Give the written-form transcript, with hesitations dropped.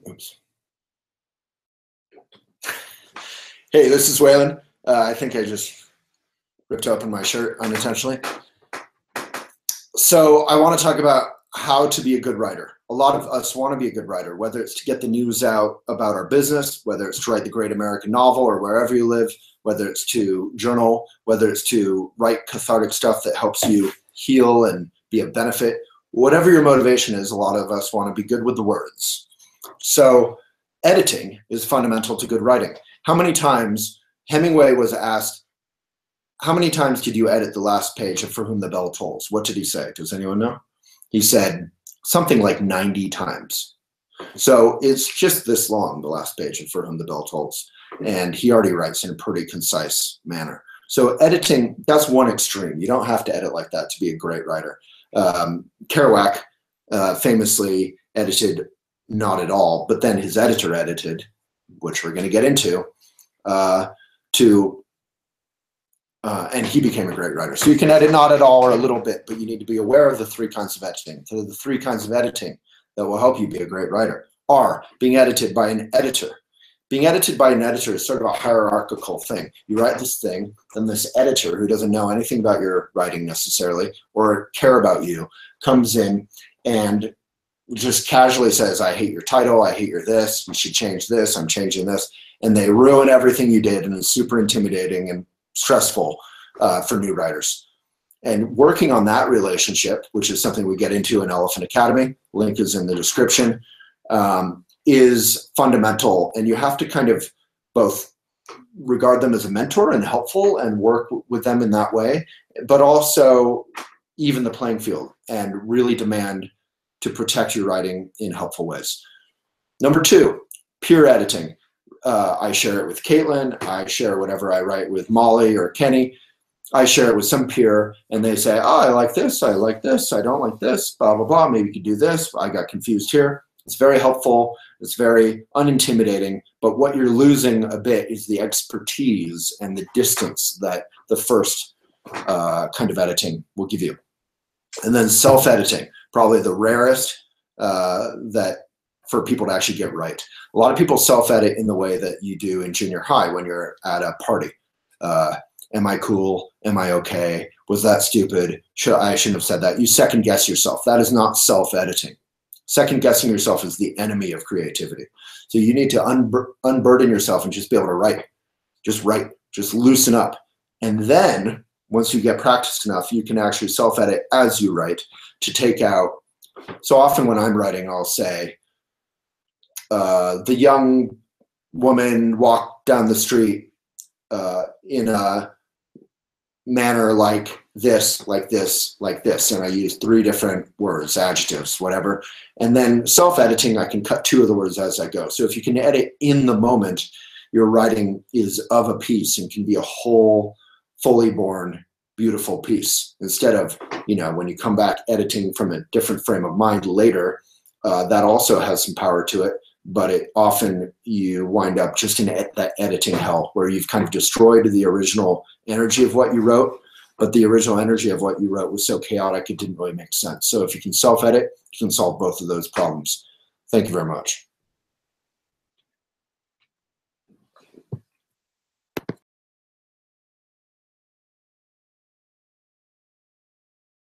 Oops. Hey, this is Waylon. I think I just ripped open my shirt unintentionally. So I want to talk about how to be a good writer. A lot of us want to be a good writer, whether it's to get the news out about our business, whether it's to write the great American novel or wherever you live, whether it's to journal, whether it's to write cathartic stuff that helps you heal and be of benefit. Whatever your motivation is, a lot of us want to be good with the words. So editing is fundamental to good writing. How many times Hemingway was asked, how many times did you edit the last page of For Whom the Bell Tolls? What did he say? Does anyone know? He said something like 90 times. So it's just this long, the last page of For Whom the Bell Tolls. And he already writes in a pretty concise manner. So editing, that's one extreme. You don't have to edit like that to be a great writer. Kerouac famously edited not at all, but then his editor edited, which we're going to get into, and he became a great writer. So you can edit not at all or a little bit, but you need to be aware of the three kinds of editing. So the three kinds of editing that will help you be a great writer are being edited by an editor. Being edited by an editor is sort of a hierarchical thing. You write this thing, then this editor who doesn't know anything about your writing necessarily or care about you comes in and just casually says, I hate your title, I hate your this, you should change this, I'm changing this. And they ruin everything you did, and it's super intimidating and stressful for new writers. And working on that relationship, which is something we get into in Elephant Academy, link is in the description, is fundamental. And you have to kind of both regard them as a mentor and helpful and work with them in that way, but also even the playing field and really demand to protect your writing in helpful ways. Number two, peer editing. I share it with Caitlin. I share whatever I write with Molly or Kenny. I share it with some peer, and they say, oh, I like this, I don't like this, blah, blah, blah. Maybe you could do this. I got confused here. It's very helpful. It's very unintimidating. But what you're losing a bit is the expertise and the distance that the first kind of editing will give you. And then self-editing, probably the rarest that for people to actually get right. A lot of people self-edit in the way that you do in junior high when you're at a party. Am I cool? Am I okay? Was that stupid? I shouldn't have said that. You second guess yourself. That is not self-editing. Second guessing yourself is the enemy of creativity. So you need to unburden yourself and just be able to write. Just write, just loosen up. And then once you get practiced enough, you can actually self-edit as you write to take out. So often when I'm writing, I'll say, the young woman walked down the street in a manner like this, like this, like this. And I use three different words, adjectives, whatever. And then self-editing, I can cut two of the words as I go. So if you can edit in the moment, your writing is of a piece and can be a whole, fully born, beautiful piece. Instead of, when you come back editing from a different frame of mind later, that also has some power to it. But often you wind up just in that editing hell where you've kind of destroyed the original energy of what you wrote, but the original energy of what you wrote was so chaotic it didn't really make sense. So if you can self-edit, you can solve both of those problems. Thank you very much.